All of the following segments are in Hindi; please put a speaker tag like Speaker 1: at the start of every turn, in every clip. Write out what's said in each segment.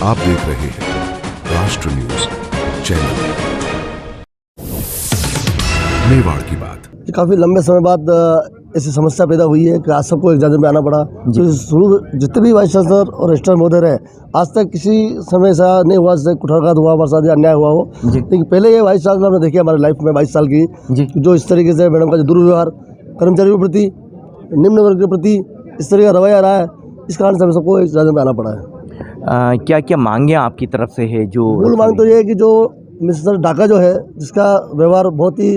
Speaker 1: आप देख रहे हैं राष्ट्र न्यूज चैनल। मेवाड़ की बात।
Speaker 2: काफ़ी लंबे समय बाद ऐसी समस्या पैदा हुई है कि आज सबको एग्जाम में आना पड़ा। तो शुरू जितने भी वाइस चांसलर और रजिस्ट्रार महोदय रहे, आज तक किसी समय ऐसा नहीं हुआ जैसे कुठारघात हुआ, हमारे साथ अन्याय हुआ हो। लेकिन पहले ये वाइस चांसलर हमने देखी हमारी लाइफ में 22 साल की, जो इस तरीके से मैडम का जो दुर्व्यवहार कर्मचारियों के प्रति, निम्न वर्ग के प्रति इस तरह का रवैया रहा है, इस कारण से हमें सबको एग्जाम में आना पड़ा है।
Speaker 3: क्या क्या मांगे आपकी तरफ से है? जो
Speaker 2: मूल मांग तो ये है कि जो मिस्टर डाका जो है, जिसका व्यवहार बहुत ही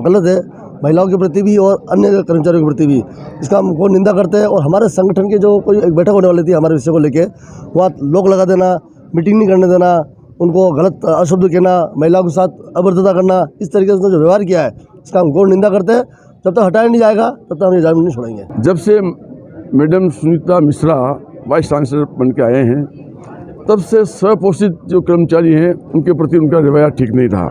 Speaker 2: गलत है महिलाओं के प्रति भी और अन्य कर्मचारियों के प्रति भी, इसका हम को निंदा करते हैं। और हमारे संगठन के जो कोई एक बैठक होने वाली थी हमारे विषय को लेके, वहाँ लोग लगा देना, मीटिंग नहीं करने देना, उनको गलत अशब्द कहना, महिलाओं के साथ अभद्रता करना, इस तरीके से जो व्यवहार किया है इसका हम घोर निंदा करते हैं। जब तक हटाया नहीं जाएगा तब तक हम एग्जाम नहीं छोड़ेंगे।
Speaker 4: जब से madam Sunita Mishra vice chancellor बन के आए हैं, तब से स्वपोषित जो कर्मचारी हैं उनके प्रति उनका रवैया ठीक नहीं रहा।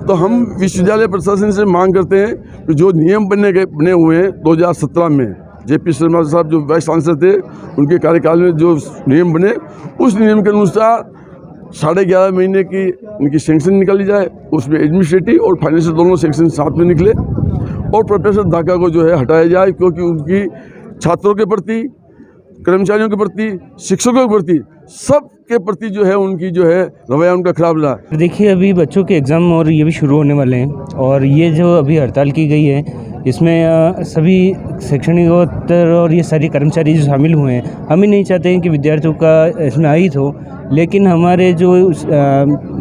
Speaker 4: तो हम विश्वविद्यालय प्रशासन से मांग करते हैं कि जो नियम बने हुए हैं 2017 में, जेपी शर्मा साहब जो वाइस चांसलर थे, उनके कार्यकाल में जो नियम बने, उस नियम के अनुसार 11.5 महीने की उनकी सैंक्शन निकाली जाए। उसमें एडमिनिस्ट्रेटिव और फाइनेंशियल दोनों सैंक्शन साथ में निकले, और प्रोफेसर डाका को जो है हटाया जाए, क्योंकि उनकी छात्रों के प्रति, कर्मचारियों के प्रति, शिक्षकों के प्रति, सब के प्रति जो है उनकी जो है रवैया उनका खराब रहा।
Speaker 5: देखिए, अभी बच्चों के एग्ज़ाम और ये भी शुरू होने वाले हैं, और ये जो अभी हड़ताल की गई है इसमें सभी शैक्षणिक और ये सारे कर्मचारी जो शामिल हुए हैं, हम ही नहीं चाहते हैं कि विद्यार्थियों का इसमें अहित हो, लेकिन हमारे जो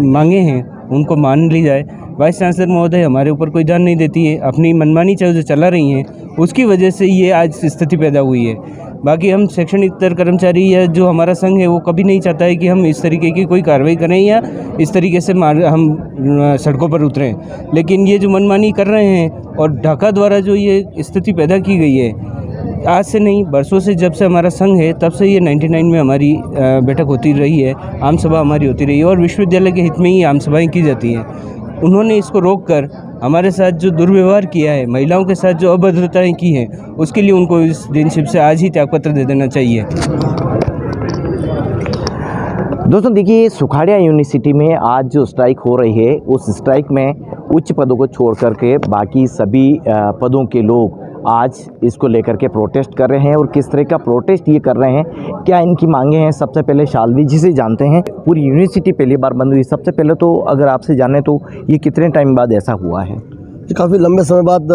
Speaker 5: मांगे हैं उनको मान ली जाए। वाइस चांसलर महोदय हमारे ऊपर कोई ध्यान नहीं देती है, अपनी मनमानी जो चला रही हैं, उसकी वजह से ये आज स्थिति पैदा हुई है। बाकी हम शैक्षणिक कर्मचारी या जो हमारा संघ है वो कभी नहीं चाहता है कि हम इस तरीके की कोई कार्रवाई करें या इस तरीके से हम सड़कों पर उतरें, लेकिन ये जो मनमानी कर रहे हैं और ढाका द्वारा जो ये स्थिति पैदा की गई है, आज से नहीं बरसों से, जब से हमारा संघ है तब से ये 99 में हमारी बैठक होती रही है, आम सभा हमारी होती रही है, और विश्वविद्यालय के हित में ही आम सभाएँ की जाती हैं। उन्होंने इसको रोककर हमारे साथ जो दुर्व्यवहार किया है, महिलाओं के साथ जो अभद्रताएं की हैं, उसके लिए उनको इस डेनशिप से आज ही त्यागपत्र दे देना चाहिए।
Speaker 3: दोस्तों देखिए, सुखाड़िया यूनिवर्सिटी में आज जो स्ट्राइक हो रही है, उस स्ट्राइक में उच्च पदों को छोड़ करके बाकी सभी पदों के लोग आज इसको लेकर के प्रोटेस्ट कर रहे हैं। और किस तरह का प्रोटेस्ट ये कर रहे हैं, क्या इनकी मांगे हैं, सबसे पहले शालवी जी से जानते हैं। पूरी यूनिवर्सिटी पहली बार बंद हुई, सबसे पहले तो अगर आपसे जाने तो ये कितने टाइम बाद ऐसा हुआ है?
Speaker 2: काफ़ी लंबे समय बाद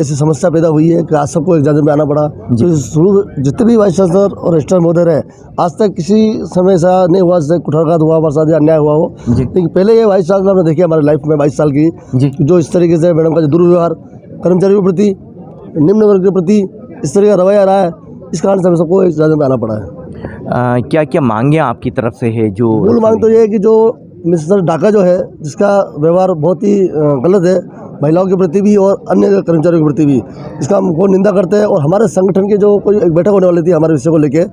Speaker 2: ऐसी समस्या पैदा हुई है कि आज सबको एग्जाम में आना पड़ा। तो शुरू जितने भी वाइस चांसलर और रजिस्ट्रार महोदय रहे, आज तक किसी समय ऐसा नहीं हुआ जैसे कुठारघात हुआ, हमारे साथ अन्याय हुआ हो। लेकिन पहले ये वाइस चांसलर हमने देखी हमारी लाइफ में 22 साल की, जो इस तरीके से मैडम का जो दुर्व्यवहार कर्मचारियों के प्रति, निम्न वर्ग के प्रति इस तरह का रवैया रहा है, इस कारण से हमें सबको एग्जाम में आना पड़ा है।
Speaker 3: क्या क्या मांगे आपकी तरफ से है? जो
Speaker 2: मूल मांग तो ये है कि जो मिस्टर डाका जो है, जिसका व्यवहार बहुत ही गलत है महिलाओं के प्रति भी और अन्य कर्मचारियों के प्रति भी, इसका हम को निंदा करते हैं। और हमारे संगठन के जो कोई एक बैठक होने वाली थी हमारे विषय को लेके,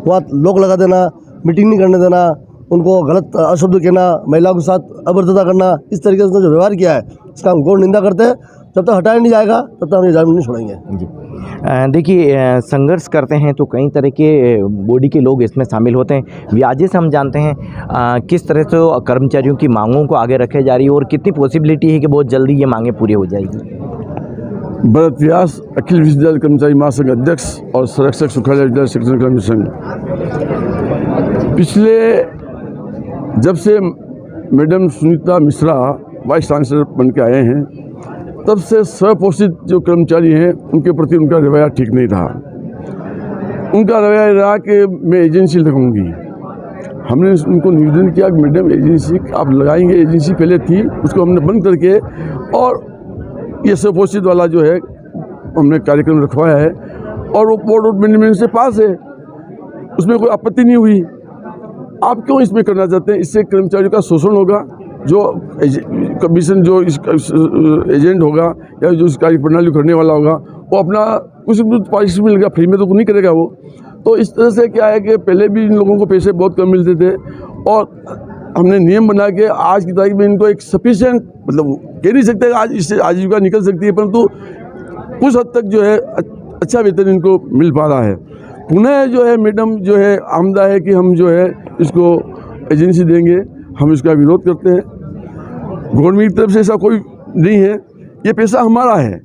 Speaker 2: वहाँ लोग लगा देना, मीटिंग नहीं करने देना, उनको गलत अशब्द कहना, महिलाओं के साथ अभद्रता करना, इस तरीके से जो व्यवहार किया है इसका हम घोर निंदा करते हैं। जब तक हटाया नहीं जाएगा तब तक हम एग्जाम नहीं छोड़ेंगे।
Speaker 3: देखिए, संघर्ष करते हैं तो कई तरह के बॉडी के लोग इसमें शामिल होते हैं। व्याजे से हम जानते हैं किस तरह से कर्मचारियों की मांगों को आगे रखे जा रही है, और कितनी पॉसिबिलिटी है कि बहुत जल्दी ये मांगे पूरी हो जाएगी।
Speaker 4: भरत व्यास, अखिल विश्वविद्यालय कर्मचारी महासंघ अध्यक्ष और संरक्षक सुखाड़िया विद्यालय शिक्षण कर्मी संघ। पिछले जब से madam Sunita Mishra vice chancellor बन के आए हैं, तब से स्वपोषित जो कर्मचारी हैं उनके प्रति उनका रवैया ठीक नहीं रहा। उनका रवैया रहा कि मैं एजेंसी लगाऊंगी। हमने उनको निवेदन किया कि मैडम एजेंसी आप लगाएंगे, एजेंसी पहले थी उसको हमने बंद करके, और ये स्वपोषित वाला जो है हमने कार्यक्रम रखवाया है, और वो बोर्ड ऑफ मैनेजमेंट से पास है, उसमें कोई आपत्ति नहीं हुई। आप क्यों इसमें करना चाहते हैं? इससे कर्मचारियों का शोषण होगा। जो कमीशन जो इस एजेंट होगा या जो इस कार्य प्रणाली करने वाला होगा, वो अपना कुछ पारिश्रमिक मिलेगा, फ्री में तो नहीं करेगा वो। तो इस तरह से क्या है कि पहले भी इन लोगों को पैसे बहुत कम मिलते थे, और हमने नियम बना के आज की तारीख में इनको एक सफिशिएंट, मतलब कह नहीं सकते आज इससे आजीविका निकल सकती है, परंतु कुछ हद तक जो है अच्छा वेतन इनको मिल पा रहा है। पुनः जो है मैडम जो है आमदा है कि हम जो है इसको एजेंसी देंगे, हम इसका विरोध करते हैं। गवर्नमेंट की तरफ से ऐसा कोई नहीं है, ये पैसा हमारा है।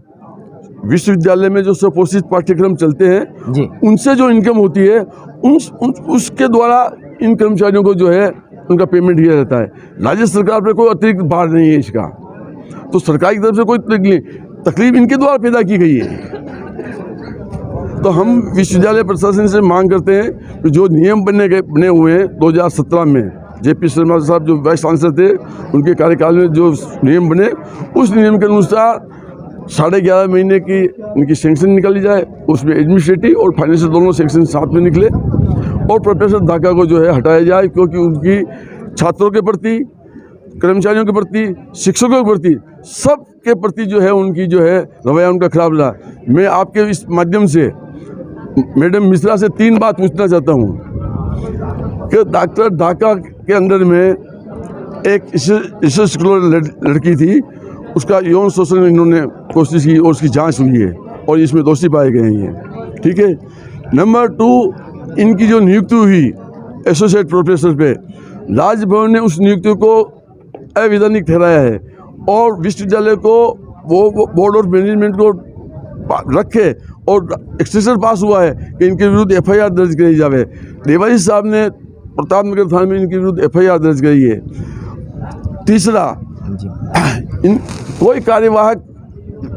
Speaker 4: विश्वविद्यालय में जो स्वपोषित पाठ्यक्रम चलते हैं
Speaker 3: जी।
Speaker 4: उनसे जो इनकम होती है उसके द्वारा इन कर्मचारियों को जो है उनका पेमेंट किया जाता है। राज्य सरकार पर कोई अतिरिक्त भार नहीं है इसका, तो सरकार की तरफ से कोई तकलीफ इनके द्वारा पैदा की गई है। तो हम विश्वविद्यालय प्रशासन से मांग करते हैं कि जो नियम बने हुए हैं 2017 में, JP शर्मा साहब जो वाइस चांसलर थे उनके कार्यकाल में जो नियम बने, उस नियम के अनुसार 11.5 महीने की उनकी सैंक्शन निकाली जाए, उसमें एडमिनिस्ट्रेटिव और फाइनेंशियल दोनों सैंक्शन साथ में निकले, और प्रोफेसर दाका को जो है हटाया जाए, क्योंकि उनकी छात्रों के प्रति, कर्मचारियों के प्रति, शिक्षकों के प्रति, सब के प्रति जो है उनकी जो है रवैया उनका खराब रहा। मैं आपके इस माध्यम से मैडम मिश्रा से 3 बात पूछना चाहता हूँ कि डॉक्टर दाका के अंदर में एक रिसर्च लड़की थी, उसका यौन शोषण इन्होंने कोशिश की और उसकी जांच हुई है और इसमें दोषी पाए गए हैं ये, ठीक है। नंबर 2, इनकी जो नियुक्ति हुई एसोसिएट प्रोफेसर पे, राजभवन ने उस नियुक्ति को अवैधानिक ठहराया है और विश्वविद्यालय को वो बोर्ड ऑफ मैनेजमेंट को रखे और एक्सटेंशन पास हुआ है कि इनके विरुद्ध FIR दर्ज कराई जाए। देवाजी साहब ने प्रतापनगर थाने में इनके विरुद्ध FIR दर्ज कराई है। तीसरा, कोई कार्यवाहक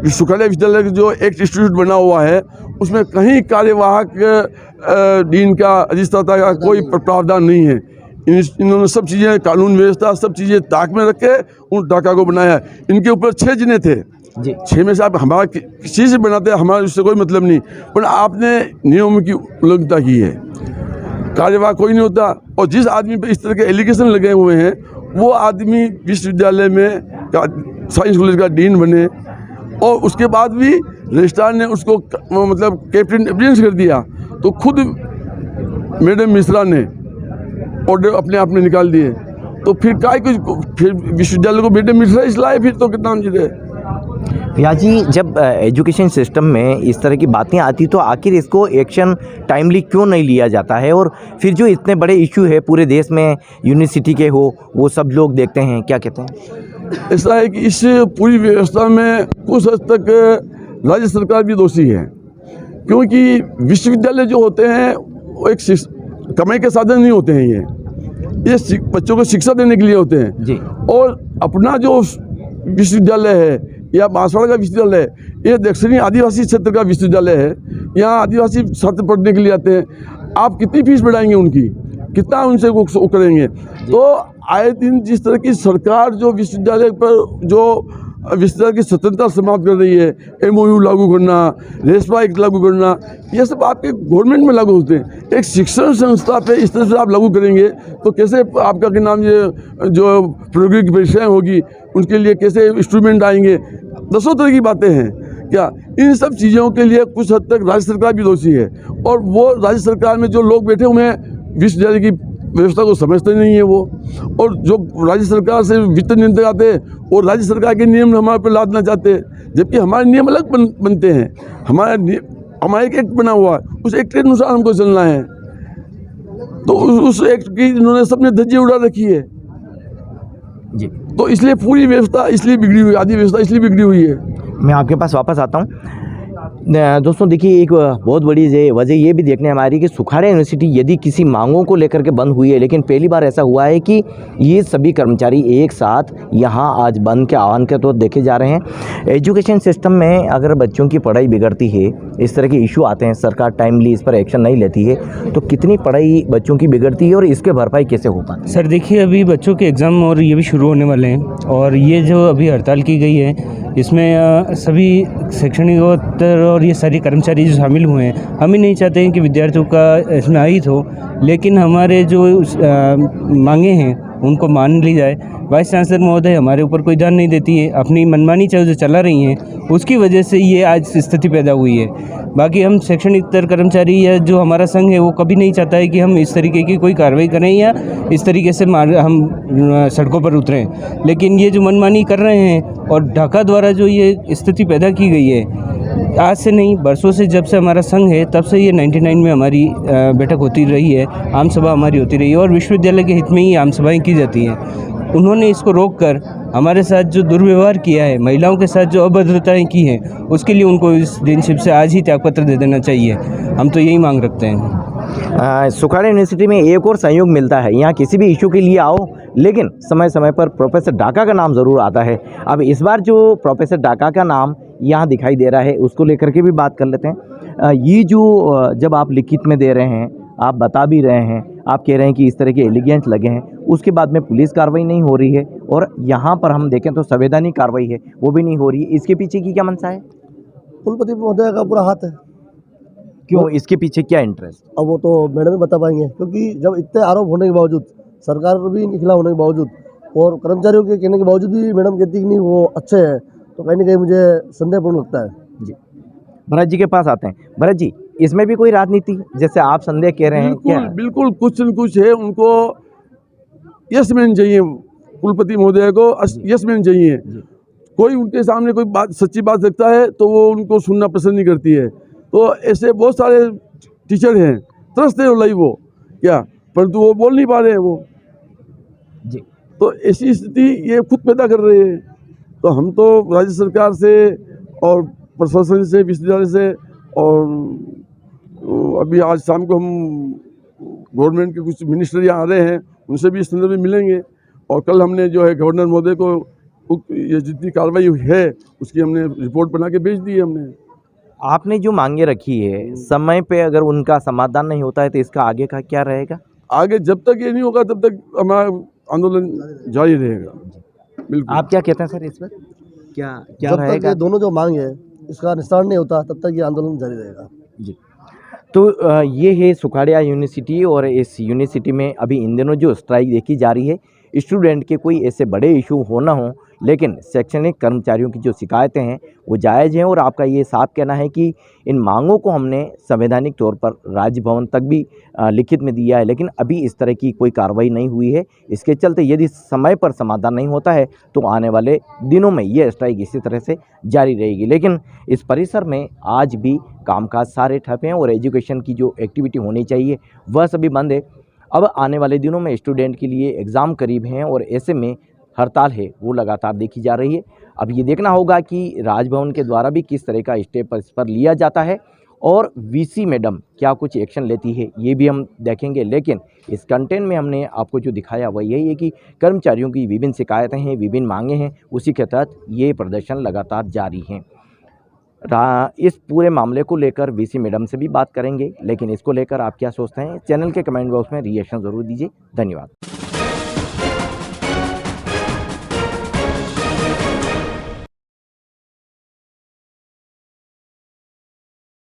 Speaker 4: सुखाड़िया विश्वविद्यालय का जो एक्ट इंस्टीट्यूट बना हुआ है उसमें कहीं कार्यवाहक डीन का, अधिष्ठाता का कोई प्रावधान नहीं है। इन्होंने सब चीज़ें, कानून व्यवस्था सब चीज़ें ताक में रख के उन डाका को बनाया। इनके ऊपर 6 जने थे जी। 6 में से आप हमारा किसी से बनाते हैं, हमारा उससे कोई मतलब नहीं, पर आपने नियमों की उल्लंघना की है। कार्यवाहक कोई नहीं होता, और जिस आदमी पर इस तरह के एलिगेशन लगे हुए हैं वो आदमी विश्वविद्यालय में साइंस कॉलेज का डीन बने और उसके बाद भी रजिस्ट्रार ने उसको मतलब कैप्टन एविडेंस कर दिया, तो खुद मैडम मिश्रा ने ऑर्डर अपने आप ने निकाल दिए। तो फिर काय कुछ, फिर विश्वविद्यालय को मैडम मिश्रा इसलिए फिर तो कितना जीते।
Speaker 3: भैया जी, जब एजुकेशन सिस्टम में इस तरह की बातें आती तो आखिर इसको एक्शन टाइमली क्यों नहीं लिया जाता है? और फिर जो इतने बड़े इशू है पूरे देश में, यूनिवर्सिटी के हो, वो सब लोग देखते हैं, क्या कहते हैं?
Speaker 4: ऐसा है कि इस पूरी व्यवस्था में कुछ हद तक राज्य सरकार भी दोषी है, क्योंकि विश्वविद्यालय जो होते हैं वो एक कमाई के साधन नहीं होते हैं। ये बच्चों को शिक्षा देने के लिए होते हैं
Speaker 3: जी।
Speaker 4: और अपना जो विश्वविद्यालय है या बांसवाड़ा का विश्वविद्यालय है, ये दक्षिणी आदिवासी क्षेत्र का विश्वविद्यालय है। यहाँ आदिवासी छात्र पढ़ने के लिए आते हैं। आप कितनी फीस बढ़ाएंगे उनकी, कितना उनसे वो करेंगे? तो आए दिन जिस तरह की सरकार जो विश्वविद्यालय पर जो विश्वविद्यालय की स्वतंत्रता समाप्त कर रही है, MOU लागू करना, रेशमा एक्ट लागू करना, ये सब आपके गवर्नमेंट में लागू होते हैं। एक शिक्षण संस्था पे इस तरह से आप लागू करेंगे तो कैसे आपका क्या नाम, ये जो प्रौद्योगिकी परीक्षाएँ होगी उनके लिए कैसे इंस्ट्रूमेंट आएंगे? 10 तरह की बातें हैं क्या। इन सब चीज़ों के लिए कुछ हद तक राज्य सरकार भी दोषी है, और वो राज्य सरकार में जो लोग बैठे हुए हैं विश्वविद्यालय की व्यवस्था को समझते नहीं है वो, और जो राज्य सरकार से वित्त नियंत्रण आते हैं और राज्य सरकार के नियम हमारे पर लादना चाहते हैं, जबकि हमारे नियम अलग बनते हैं। हमारा एक एक्ट बना हुआ है, उस एक्ट के अनुसार हमको चलना है। तो उस एक्ट की इन्होंने सबने धज्जी उड़ा रखी है
Speaker 3: जी।
Speaker 4: तो इसलिए पूरी व्यवस्था इसलिए बिगड़ी हुई, आदि व्यवस्था इसलिए बिगड़ी हुई है।
Speaker 3: मैं आपके पास वापस आता हूँ। दोस्तों देखिए, एक बहुत बड़ी वजह ये भी देखने हमारी कि सुखाड़िया यूनिवर्सिटी यदि किसी मांगों को लेकर के बंद हुई है, लेकिन पहली बार ऐसा हुआ है कि ये सभी कर्मचारी एक साथ यहाँ आज बंद के आह्वान के तौर देखे जा रहे हैं। एजुकेशन सिस्टम में अगर बच्चों की पढ़ाई बिगड़ती है, इस तरह के इशू आते हैं, सरकार टाइमली इस पर एक्शन नहीं लेती है, तो कितनी पढ़ाई बच्चों की बिगड़ती है और इसके भरपाई कैसे हो पाती है?
Speaker 5: सर देखिए, अभी बच्चों के एग्ज़ाम और ये भी शुरू होने वाले हैं, और ये जो अभी हड़ताल की गई है इसमें सभी शैक्षणिकोत्तर और ये सारी कर्मचारी जो शामिल हुए हैं, हम ही नहीं चाहते हैं कि विद्यार्थियों का इसमें अहित हो, लेकिन हमारे जो मांगे हैं उनको मान ली जाए। वाइस चांसलर महोदय हमारे ऊपर कोई ध्यान नहीं देती है, अपनी मनमानी जो चला रही हैं, उसकी वजह से ये आज स्थिति पैदा हुई है। बाकी हम शैक्षणिकोत्तर कर्मचारी या जो हमारा संघ है वो कभी नहीं चाहता है कि हम इस तरीके की कोई कार्रवाई करें या इस तरीके से हम सड़कों पर उतरें, लेकिन ये जो मनमानी कर रहे हैं और ढाका द्वारा जो ये स्थिति पैदा की गई है, आज से नहीं, बरसों से, जब से हमारा संघ है तब से ये 99 में हमारी बैठक होती रही है, आम सभा हमारी होती रही है और विश्वविद्यालय के हित में ही आम सभाएँ की जाती हैं। उन्होंने इसको रोककर हमारे साथ जो दुर्व्यवहार किया है, महिलाओं के साथ जो अभद्रताएँ की हैं, उसके लिए उनको इस डेनशिप से आज ही त्यागपत्र दे देना चाहिए। हम तो यही मांग रखते हैं।
Speaker 3: सुखाड़ा यूनिवर्सिटी में एक और सहयोग मिलता है, यहाँ किसी भी इशू के लिए आओ, लेकिन समय समय पर प्रोफेसर डाका का नाम ज़रूर आता है। अब इस बार जो प्रोफेसर डाका का नाम यहाँ दिखाई दे रहा है, उसको लेकर के भी बात कर लेते हैं। ये जो जब आप लिखित में दे रहे हैं, आप बता भी रहे हैं, आप कह रहे हैं कि इस तरह के एलिगेंस लगे हैं, उसके बाद में पुलिस कार्रवाई नहीं हो रही है और यहाँ पर हम देखें तो संवैधानिक कार्रवाई है, वो भी नहीं हो रही है। इसके पीछे की क्या मंशा है?
Speaker 2: कुलपति महोदय का पूरा हाथ है।
Speaker 3: क्यों, इसके पीछे क्या इंटरेस्ट?
Speaker 2: अब वो तो मैडम ही बता पाएंगे, क्योंकि जब इतने आरोप होने के बावजूद, सरकार भी के खिलाफ होने के बावजूद और कर्मचारियों के कहने के बावजूद भी मैडम कहती कि नहीं वो अच्छे हैं, तो कहीं ना कहीं मुझे संदेहपूर्ण लगता है।
Speaker 3: जी, भरत जी के पास आते हैं। भरत जी, इसमें भी कोई राजनीति, जैसे आप संदेह कह रहे हैं, क्या?
Speaker 4: बिल्कुल कुछ न कुछ है। उनको यस मैन चाहिए, कुलपति महोदय को यस मैन चाहिए। कोई उनके सामने कोई बात, सच्ची बात रखता है तो वो उनको सुनना पसंद नहीं करती है। तो ऐसे बहुत सारे टीचर हैं, त्रस्त है लाई वो क्या, परंतु वो बोल नहीं पा रहे हैं वो
Speaker 3: जी।
Speaker 4: तो ऐसी स्थिति ये खुद पैदा कर रहे हैं। तो हम तो राज्य सरकार से और प्रशासन से, विश्वविद्यालय से, और अभी आज शाम को हम गवर्नमेंट के कुछ मिनिस्टर यहाँ आ रहे हैं, उनसे भी इस संदर्भ में मिलेंगे। और कल हमने जो है गवर्नर महोदय को ये जितनी कार्रवाई है उसकी हमने रिपोर्ट बना के भेज दी है हमने।
Speaker 3: आपने जो मांगे रखी है, समय पे अगर उनका समाधान नहीं होता है तो इसका आगे का क्या रहेगा?
Speaker 4: आगे जब तक ये नहीं होगा तब तक हमारा आंदोलन जारी रहेगा। बिल्कुल।
Speaker 3: आप क्या कहते हैं सर इस पर? क्या क्या
Speaker 2: जब तक
Speaker 3: रहेगा?
Speaker 2: ये दोनों जो मांग है इसका निस्तारण नहीं होता तब तक ये आंदोलन जारी रहेगा।
Speaker 3: जी। तो ये है सुखाड़िया यूनिवर्सिटी और इस यूनिवर्सिटी में अभी इन दिनों जो स्ट्राइक देखी जा रही है, स्टूडेंट के कोई ऐसे बड़े इशू हो ना हो, लेकिन शैक्षणिक कर्मचारियों की जो शिकायतें हैं वो जायज़ हैं और आपका ये साफ कहना है कि इन मांगों को हमने संवैधानिक तौर पर राजभवन तक भी लिखित में दिया है, लेकिन अभी इस तरह की कोई कार्रवाई नहीं हुई है। इसके चलते यदि समय पर समाधान नहीं होता है तो आने वाले दिनों में ये स्ट्राइक इसी तरह से जारी रहेगी। लेकिन इस परिसर में आज भी कामकाज सारे ठप हैं और एजुकेशन की जो एक्टिविटी होनी चाहिए वह सभी बंद है। अब आने वाले दिनों में स्टूडेंट के लिए एग्ज़ाम करीब हैं और ऐसे में हड़ताल है वो लगातार देखी जा रही है। अब ये देखना होगा कि राजभवन के द्वारा भी किस तरह का स्टेप इस पर लिया जाता है और वीसी मैडम क्या कुछ एक्शन लेती है, ये भी हम देखेंगे। लेकिन इस कंटेंट में हमने आपको जो दिखाया वह यही है कि कर्मचारियों की विभिन्न शिकायतें हैं, विभिन्न मांगे हैं, उसी के तहत ये प्रदर्शन लगातार जारी हैं। इस पूरे मामले को लेकर वीसी मैडम से भी बात करेंगे, लेकिन इसको लेकर आप क्या सोचते हैं, चैनल के कमेंट बॉक्स में रिएक्शन ज़रूर दीजिए। धन्यवाद।